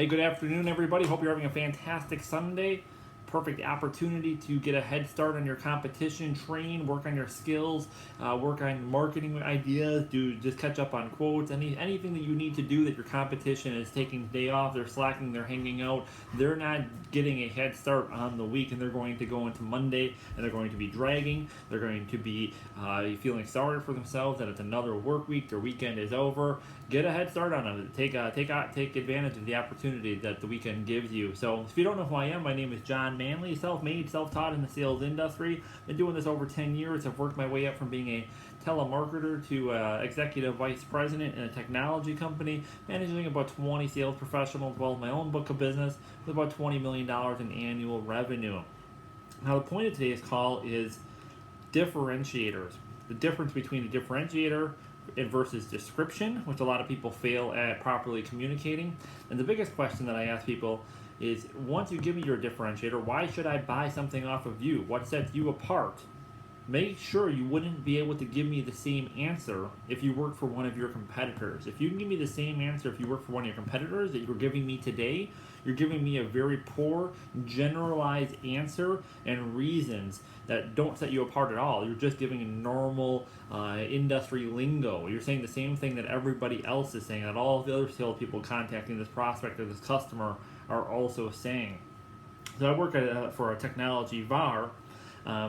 Hey, good afternoon, everybody. Hope you're having a fantastic Sunday. Perfect opportunity to get a head start on your competition, train, work on your skills, work on marketing ideas, just catch up on quotes, anything that you need to do that your competition is taking the day off, they're slacking, they're hanging out, they're not getting a head start on the week, and they're going to go into Monday and they're going to be dragging, they're going to be feeling sorry for themselves that it's another work week, their weekend is over. Get a head start on it. Take advantage of the opportunity that the weekend gives you. So if you don't know who I am, my name is John Manley, self-made, self-taught in the sales industry. Been doing this over 10 years. I've worked my way up from being a telemarketer to executive vice president in a technology company, managing about 20 sales professionals, as well as my own book of business with about $20 million in annual revenue. Now, the point of today's call is differentiators. The difference between a differentiator versus description, which a lot of people fail at properly communicating. And the biggest question that I ask people is, once you give me your differentiator, why should I buy something off of you? What sets you apart? Make sure you wouldn't be able to give me the same answer if you work for one of your competitors. If you can give me the same answer if you work for one of your competitors that you're giving me today, you're giving me a very poor, generalized answer and reasons that don't set you apart at all. You're just giving a normal industry lingo. You're saying the same thing that everybody else is saying, that all the other salespeople contacting this prospect or this customer are also saying. So I work for a technology VAR.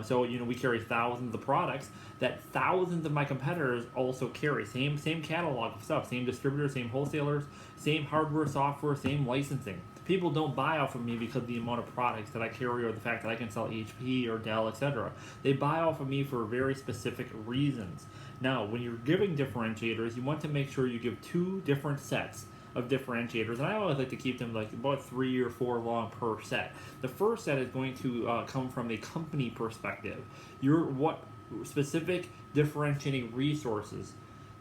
So we carry thousands of products that thousands of my competitors also carry. Same catalog of stuff, same distributors, same wholesalers, same hardware, software, same licensing. People don't buy off of me because of the amount of products that I carry or the fact that I can sell HP or Dell, etc. They buy off of me for very specific reasons. Now, when you're giving differentiators, you want to make sure you give two different sets of differentiators, and I always like to keep them like about 3 or 4 long per set. The first set is going to come from a company perspective. What specific differentiating resources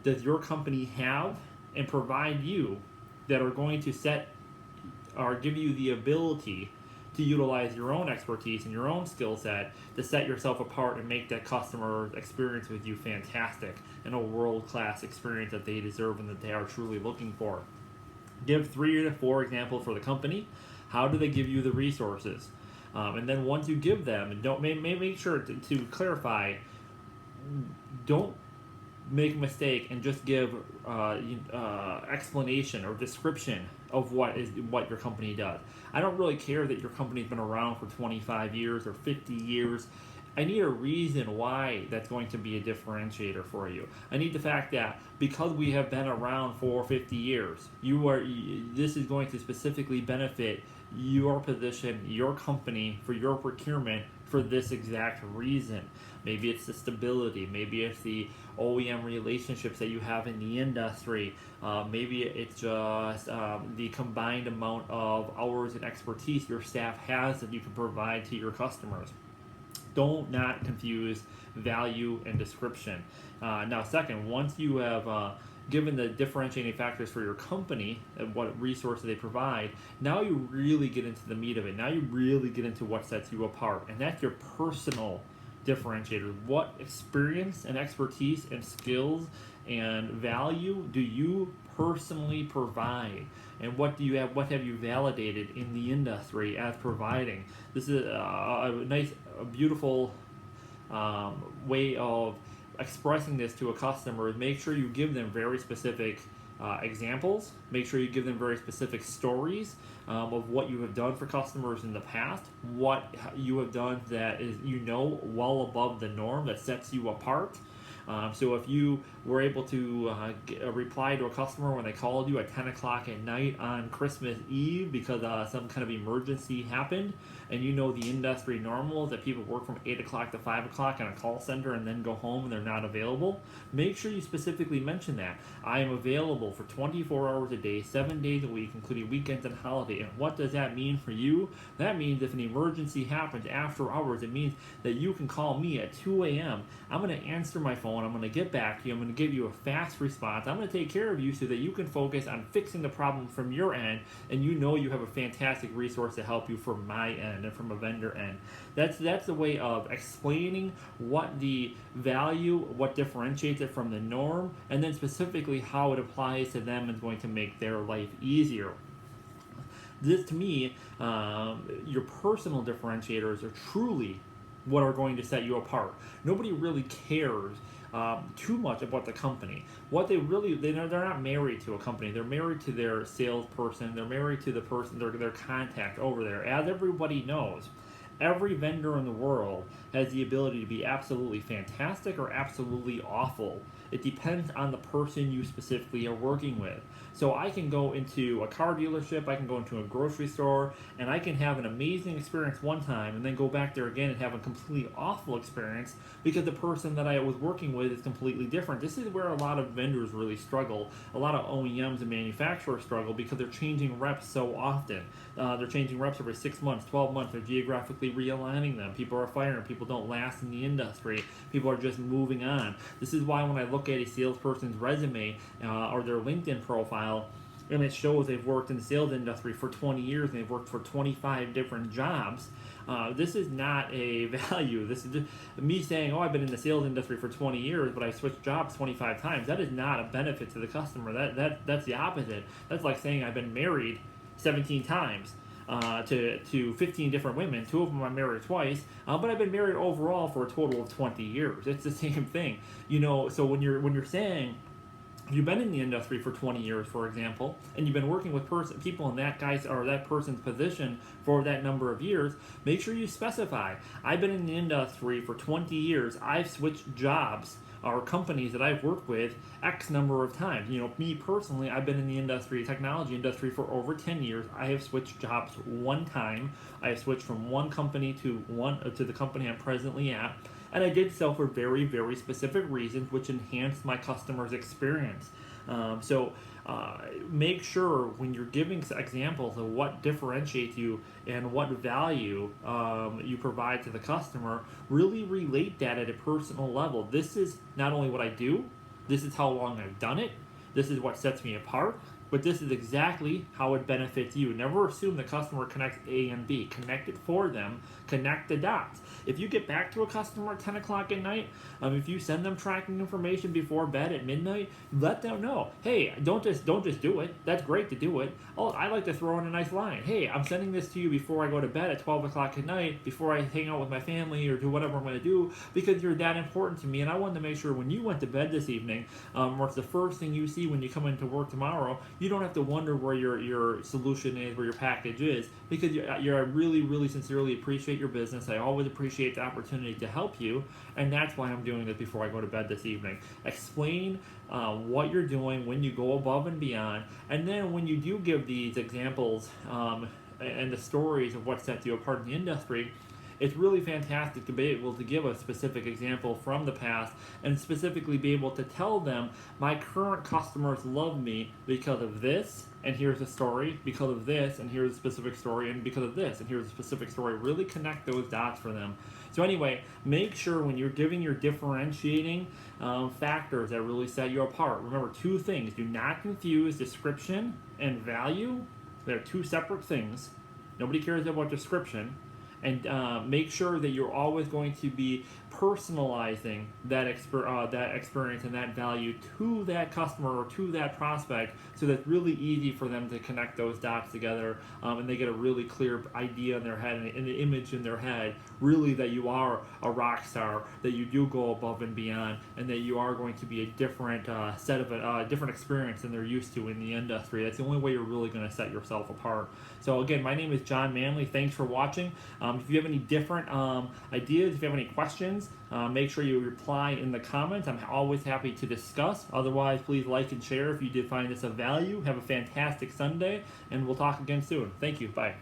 does your company have and provide you that are going to set or give you the ability to utilize your own expertise and your own skill set to set yourself apart and make that customer experience with you fantastic and a world-class experience that they deserve and that they are truly looking for. Give 3 to 4 examples for the company. How do they give you the resources? And then once you give them, and don't make sure to clarify, don't make a mistake and just give explanation or description of what your company does. I don't really care that your company's been around for 25 years or 50 years. I need a reason why that's going to be a differentiator for you. I need the fact that because we have been around for 50 years, this is going to specifically benefit your position, your company, for your procurement for this exact reason. Maybe it's the stability, maybe it's the OEM relationships that you have in the industry, maybe it's just the combined amount of hours and expertise your staff has that you can provide to your customers. Don't not confuse value and description. Now, second, once you have given the differentiating factors for your company and what resources they provide, now you really get into the meat of it. Now you really get into what sets you apart, and that's your personal differentiator. What experience and expertise and skills and value do you personally provide, and what do you have? What have you validated in the industry as providing? This is a nice, beautiful way of expressing this to a customer. Make sure you give them very specific examples. Make sure you give them very specific stories of what you have done for customers in the past, what you have done that is well above the norm that sets you apart. So if you were able to reply to a customer when they called you at 10 o'clock at night on Christmas Eve because some kind of emergency happened, and the industry normal is that people work from 8 o'clock to 5 o'clock in a call center and then go home and they're not available, make sure you specifically mention that. I am available for 24 hours a day, 7 days a week, including weekends and holidays. And what does that mean for you? That means if an emergency happens after hours, it means that you can call me at 2 a.m. I'm going to answer my phone. I'm going to get back to you. I'm going to give you a fast response. I'm going to take care of you so that you can focus on fixing the problem from your end, and you have a fantastic resource to help you from my end and from a vendor end. That's the way of explaining what the value, what differentiates it from the norm, and then specifically how it applies to them and is going to make their life easier. This, to me, your personal differentiators are truly what are going to set you apart. Nobody really cares too much about the company. What they really, they're not married to a company. They're married to their salesperson. They're married to the person, their contact over there. As everybody knows, every vendor in the world has the ability to be absolutely fantastic or absolutely awful. It depends on the person you specifically are working with. So I can go into a car dealership, I can go into a grocery store, and I can have an amazing experience one time and then go back there again and have a completely awful experience because the person that I was working with is completely different. This is where a lot of vendors really struggle. A lot of OEMs and manufacturers struggle because they're changing reps so often. They're changing reps every 6 months, 12 months. They're geographically realigning them. People are firing. People don't last in the industry. People are just moving on. This is why when I look at a salesperson's resume or their LinkedIn profile, and it shows they've worked in the sales industry for 20 years and they've worked for 25 different jobs. This is not a value. This is just me saying, oh, I've been in the sales industry for 20 years, but I switched jobs 25 times. That is not a benefit to the customer. That's the opposite. That's like saying I've been married 17 times. To 15 different women. 2 of them I'm married twice, but I've been married overall for a total of 20 years. It's the same thing, So when you're saying you've been in the industry for 20 years, for example, and you've been working with people in that guy's or that person's position for that number of years, make sure you specify. I've been in the industry for 20 years. I've switched jobs or companies that I've worked with X number of times. Me personally, I've been in the industry, technology industry, for over 10 years. I have switched jobs one time. I have switched from one company to the company I'm presently at. And I did so for very, very specific reasons, which enhanced my customer's experience. Make sure when you're giving examples of what differentiates you and what value you provide to the customer, really relate that at a personal level. This is not only what I do, this is how long I've done it, this is what sets me apart, but this is exactly how it benefits you. Never assume the customer connects A and B. Connect it for them. Connect the dots. If you get back to a customer at 10 o'clock at night, if you send them tracking information before bed at midnight, let them know, hey, don't just do it. That's great to do it. Oh, I like to throw in a nice line. Hey, I'm sending this to you before I go to bed at 12 o'clock at night, before I hang out with my family or do whatever I'm going to do, because you're that important to me. And I wanted to make sure when you went to bed this evening, or it's the first thing you see when you come into work tomorrow, you don't have to wonder where your solution is, where your package is, because I really, really sincerely appreciate your business. I always appreciate the opportunity to help you, and that's why I'm doing this before I go to bed this evening. Explain what you're doing when you go above and beyond, and then when you do give these examples and the stories of what sets you apart in the industry, it's really fantastic to be able to give a specific example from the past and specifically be able to tell them, my current customers love me because of this, and here's the story, because of this, and here's a specific story, and because of this, and here's a specific story. Really connect those dots for them. So anyway, make sure when you're giving your differentiating factors that really set you apart, remember 2 things. Do not confuse description and value. They're 2 separate things. Nobody cares about description. And make sure that you're always going to be personalizing that experience and that value to that customer or to that prospect, so that it's really easy for them to connect those dots together, and they get a really clear idea in their head and an image in their head, really, that you are a rock star, that you do go above and beyond, and that you are going to be a different different experience than they're used to in the industry. That's the only way you're really going to set yourself apart. So again, my name is John Manley. Thanks for watching. If you have any different ideas, if you have any questions, make sure you reply in the comments. I'm always happy to discuss. Otherwise, please like and share if you did find this of value. Have a fantastic Sunday, and we'll talk again soon. Thank you. Bye.